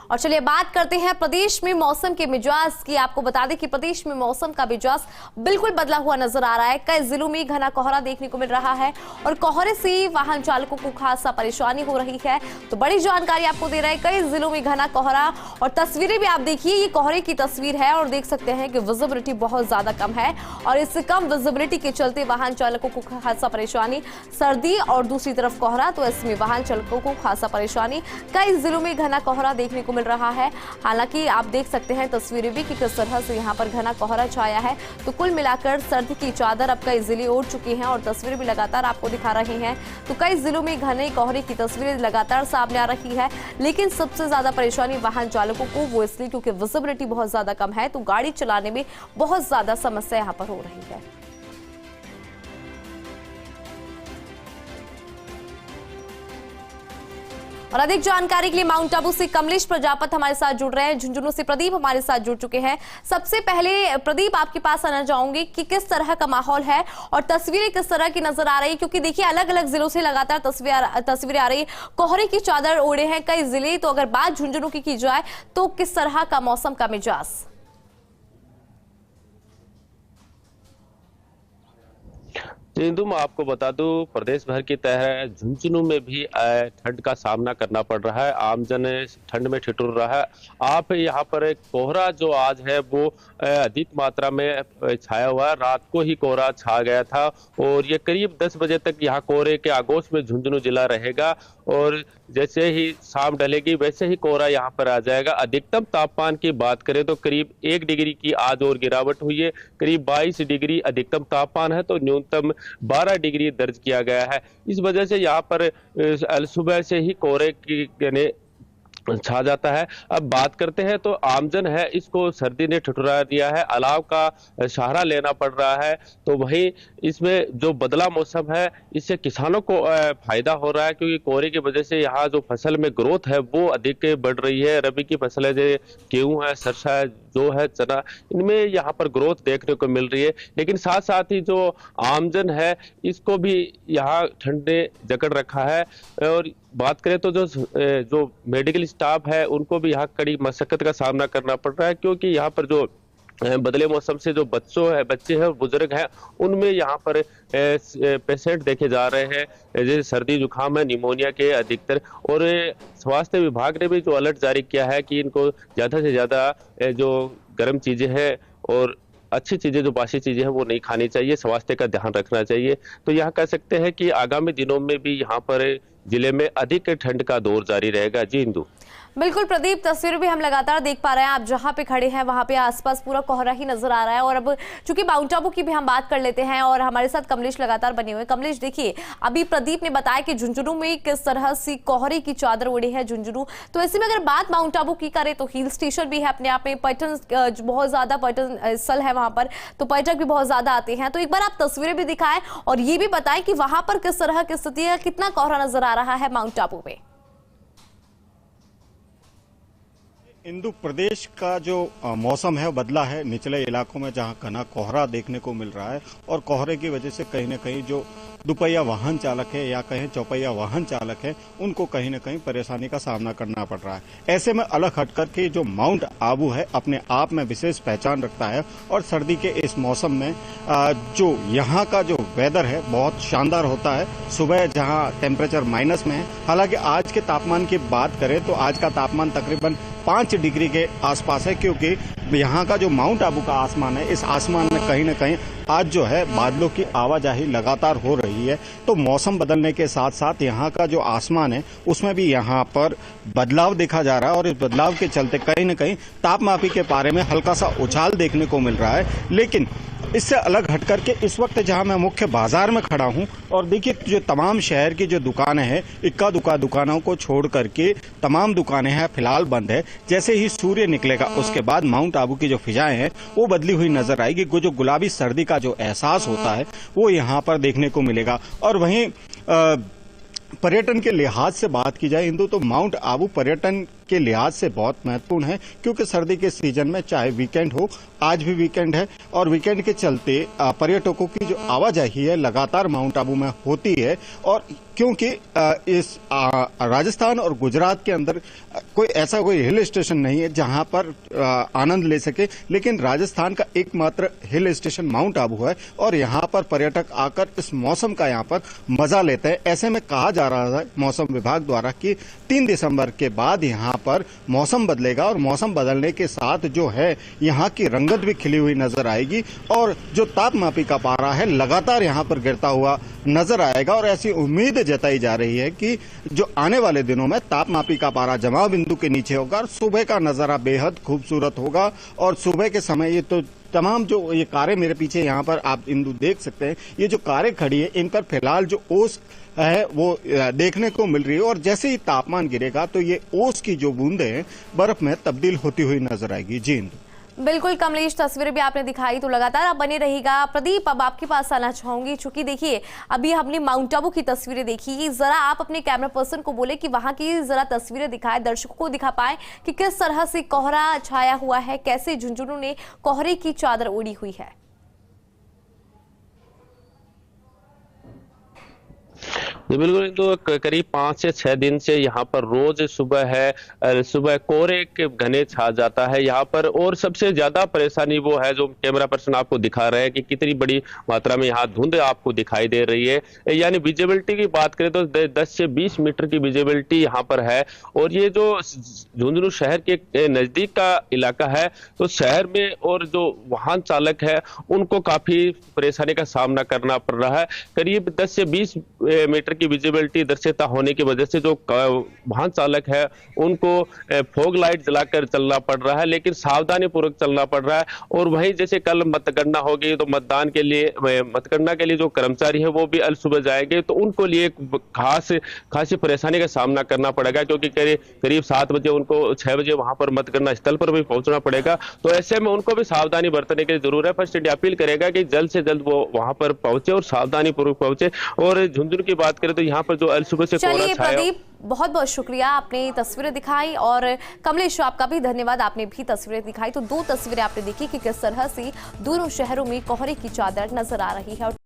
और चलिए बात करते हैं प्रदेश में मौसम के मिजाज की। आपको बता दें कि प्रदेश में मौसम का मिजाज बिल्कुल बदला हुआ नजर आ रहा है। कई जिलों में घना कोहरा देखने को मिल रहा है और कोहरे से वाहन चालकों को खासा परेशानी हो रही है। तो बड़ी जानकारी आपको दे रहे हैं, कई जिलों में घना कोहरा और तस्वीरें भी आप देखिए, ये कोहरे की तस्वीर है और देख सकते हैं कि विजिबिलिटी बहुत ज्यादा कम है और इस कम विजिबिलिटी के चलते वाहन चालकों को खासा परेशानी। सर्दी और दूसरी तरफ कोहरा, तो इसमें वाहन चालकों को खासा परेशानी। कई जिलों में घना कोहरा देखने को मिल रहा है। हालांकि आप देख सकते हैं तस्वीरें भी कि किस तरह से यहां पर घना कोहरा छाया है। तो कुल मिलाकर सर्दी की चादर अब कई जिले ओढ़ चुके हैं और तस्वीरें भी लगातार आपको दिखा रही हैं। तो कई जिलों में घने कोहरे की तस्वीरें लगातार सामने आ रही है, लेकिन सबसे ज्यादा परेशानी वाहन चालकों को वो इसलिए क्योंकि विजिबिलिटी बहुत ज्यादा कम है, तो गाड़ी चलाने में बहुत ज्यादा समस्या यहां पर हो रही है। और अधिक जानकारी के लिए माउंट आबू से कमलेश प्रजापत हमारे साथ जुड़ रहे हैं, झुंझुनू से प्रदीप हमारे साथ जुड़ चुके हैं। सबसे पहले प्रदीप, आपके पास आना चाहूंगी कि किस तरह का माहौल है और तस्वीरें किस तरह की नजर आ रही है, क्योंकि देखिए अलग अलग जिलों से लगातार तस्वीरें आ रही है। कोहरे की चादर ओढ़े हैं कई जिले, तो अगर बात झुंझुनू की जाए तो किस तरह का मौसम का मिजाज? इंदु, मैं आपको बता दूं, प्रदेश भर की तरह झुंझुनू में भी ठंड का सामना करना पड़ रहा है। आमजन ठंड में ठिठुर रहा है। आप यहाँ पर एक कोहरा जो आज है वो अधिक मात्रा में छाया हुआ है। रात को ही कोहरा छा गया था और ये करीब 10 बजे तक यहाँ कोहरे के आगोश में झुंझुनू जिला रहेगा और जैसे ही शाम ढलेगी वैसे ही कोहरा यहाँ पर आ जाएगा। अधिकतम तापमान की बात करें तो करीब 1 डिग्री की आज और गिरावट हुई है। करीब 22 डिग्री अधिकतम तापमान है, तो न्यूनतम 12 डिग्री दर्ज किया गया है। इस वजह से यहाँ पर सुबह से ही कोहरे की छा जाता है। अब बात करते हैं तो आमजन है, इसको सर्दी ने ठिठुरा दिया है, अलाव का सहारा लेना पड़ रहा है। तो वहीं इसमें जो बदला मौसम है इससे किसानों को फायदा हो रहा है, क्योंकि कोहरे की वजह से यहाँ जो फसल में ग्रोथ है वो अधिक बढ़ रही है। रबी की फसलें जो गेहूं है, सरसा है, जो है चना, इनमें यहाँ पर ग्रोथ देखने को मिल रही है। लेकिन साथ साथ ही जो आमजन है इसको भी यहाँ ठंड ने जकड़ रखा है। और बात करें तो जो मेडिकल स्टाफ है उनको भी यहाँ कड़ी मशक्कत का सामना करना पड़ रहा है, क्योंकि यहाँ पर जो बदले मौसम से जो बच्चे हैं, बुजुर्ग हैं, उनमें यहाँ पर पेशेंट देखे जा रहे हैं, जैसे सर्दी जुकाम है, निमोनिया के अधिकतर। और स्वास्थ्य विभाग ने भी जो अलर्ट जारी किया है कि इनको ज्यादा से ज्यादा जो गर्म चीजें हैं और अच्छी चीजें, जो बासी चीजें हैं वो नहीं खानी चाहिए, स्वास्थ्य का ध्यान रखना चाहिए। तो यहाँ कह सकते हैं कि आगामी दिनों में भी यहाँ पर जिले में अधिक ठंड का दौर जारी रहेगा। जी इंदु। बिल्कुल प्रदीप, तस्वीर भी हम लगातार देख पा रहे हैं। आप जहां पे खड़े हैं वहां पे आसपास पूरा कोहरा ही नजर आ रहा है। और अब चूंकि माउंट आबू की भी हम बात कर लेते हैं और हमारे साथ कमलेश लगातार बने हुए हैं। कमलेश, देखिए अभी प्रदीप ने बताया कि झुंझुनू में किस तरह से कोहरे की चादर ओढ़ी है झुंझुनू। तो ऐसे में अगर बात माउंट आबू की करें तो हिल स्टेशन भी है अपने आप में, पर्यटन बहुत ज्यादा पर्यटन स्थल है वहां पर, तो पर्यटक भी बहुत ज्यादा आते हैं। तो एक बार आप तस्वीरें भी दिखाएं और ये भी बताएं कि वहां पर किस तरह की स्थिति है, कितना कोहरा नजर आ रहा है माउंट आबू में। इंदु, प्रदेश का जो मौसम है बदला है। निचले इलाकों में जहां घना कोहरा देखने को मिल रहा है और कोहरे की वजह से कहीं न कहीं जो दुपहिया वाहन चालक है या कहीं चौपहिया वाहन चालक है उनको कहीं न कहीं परेशानी का सामना करना पड़ रहा है। ऐसे में अलग हटकर के जो माउंट आबू है अपने आप में विशेष पहचान रखता है और सर्दी के इस मौसम में जो यहाँ का जो वेदर है बहुत शानदार होता है। सुबह जहाँ टेम्परेचर माइनस में है, हालांकि आज के तापमान की बात करें तो आज का तापमान तकरीबन 5 डिग्री के आसपास है, क्योंकि यहाँ का जो माउंट आबू का आसमान है, इस आसमान में कहीं न कहीं आज जो है बादलों की आवाजाही लगातार हो रही है। तो मौसम बदलने के साथ साथ यहाँ का जो आसमान है उसमें भी यहाँ पर बदलाव देखा जा रहा है और इस बदलाव के चलते कहीं न कहीं तापमापी के पारे में हल्का सा उछाल देखने को मिल रहा है। लेकिन इससे अलग हट करके इस वक्त जहां मैं मुख्य बाजार में खड़ा हूं और देखिए जो तमाम शहर की जो दुकानें हैं, इक्का दुक्का दुकानों को छोड़ करके तमाम दुकानें हैं फिलहाल बंद है। जैसे ही सूर्य निकलेगा उसके बाद माउंट आबू की जो फिजाएं हैं वो बदली हुई नजर आएगी। जो गुलाबी सर्दी का जो एहसास होता है वो यहाँ पर देखने को मिलेगा। और वहीं पर्यटन के लिहाज से बात की जाए इंदु, तो माउंट आबू पर्यटन के लिहाज से बहुत महत्वपूर्ण है, क्योंकि सर्दी के सीजन में चाहे वीकेंड हो, आज भी वीकेंड है और वीकेंड के चलते पर्यटकों की जो आवाजाही है लगातार माउंट आबू में होती है। और क्योंकि इस राजस्थान और गुजरात के अंदर कोई हिल स्टेशन नहीं है जहां पर आनंद ले सके, लेकिन राजस्थान का एकमात्र हिल स्टेशन माउंट आबू है और यहां पर पर्यटक आकर इस मौसम का यहां पर मजा लेते हैं। ऐसे में कहा जा रहा है मौसम विभाग द्वारा कि 3 दिसंबर के बाद यहां पर मौसम बदलेगा और मौसम बदलने के साथ जो है यहां की रंगत भी खिली हुई नजर आएगी और जो तापमापी का पारा है लगातार यहां पर गिरता हुआ नजर आएगा। और ऐसी उम्मीद जताई जा रही है कि जो आने वाले दिनों में तापमापी का पारा जमाव बिंदु के नीचे होगा और सुबह का नजारा बेहद खूबसूरत होगा। और सुबह के समय ये तो तमाम जो ये कारें मेरे पीछे यहाँ पर आप इंदु देख सकते हैं, ये जो कारें खड़ी है इन पर फिलहाल जो ओस है वो देखने को मिल रही है और जैसे ही तापमान गिरेगा तो ये ओस की जो बूंदें हैं बर्फ में तब्दील होती हुई नजर आएगी। जी इंदु। बिल्कुल कमलेश, तस्वीरें भी आपने दिखाई तो लगातार आप बने रहेगा। प्रदीप, अब आपके पास आना चाहूंगी, चूंकि देखिए अभी हमने माउंट आबू की तस्वीरें देखी, जरा आप अपने कैमरा पर्सन को बोले कि वहां की जरा तस्वीरें दिखाए, दर्शकों को दिखा पाए कि किस तरह से कोहरा छाया हुआ है, कैसे झुंझुनू ने कोहरे की चादर ओढ़ी हुई है। जी बिल्कुल, तो करीब 5 से 6 दिन से यहाँ पर रोज सुबह कोहरे के घने छा जाता है यहाँ पर। और सबसे ज्यादा परेशानी वो है जो कैमरा पर्सन आपको दिखा रहे हैं कि कितनी बड़ी मात्रा में यहाँ धुंध आपको दिखाई दे रही है। यानी विजिबिलिटी की बात करें तो 10 से 20 मीटर की विजिबिलिटी यहाँ पर है। और ये जो झुंझुनू शहर के नजदीक का इलाका है, तो शहर में और जो वाहन चालक है उनको काफी परेशानी का सामना करना पड़ रहा है। करीब 10 से 20 मीटर की विजिबिलिटी दृश्यता होने की वजह से जो वाहन चालक है उनको फॉग लाइट जलाकर चलना पड़ रहा है, लेकिन सावधानी पूर्वक चलना पड़ रहा है। और वहीं जैसे कल मतगणना होगी तो मतगणना के लिए जो कर्मचारी है वो भी अल सुबह जाएंगे, तो उनको लिए खासी परेशानी का सामना करना पड़ेगा, क्योंकि करीब 7 बजे उनको 6 बजे वहां पर मतगणना स्थल पर भी पहुंचना पड़ेगा। तो ऐसे में उनको भी सावधानी बरतने की जरूरत है। फर्स्ट इंडिया अपील करेगा कि जल्द से जल्द वो वहां पर पहुंचे और सावधानी पूर्वक पहुंचे। और झुंझुनू की बात करें तो यहाँ पर जो अल सुबह से कोहरा छाया। प्रदीप, बहुत बहुत शुक्रिया, आपने तस्वीरें दिखाई। और कमलेश, आपका भी धन्यवाद, आपने भी तस्वीरें दिखाई। तो 2 तस्वीरें आपने देखी कि किस तरह से दोनों शहरों में कोहरे की चादर नजर आ रही है।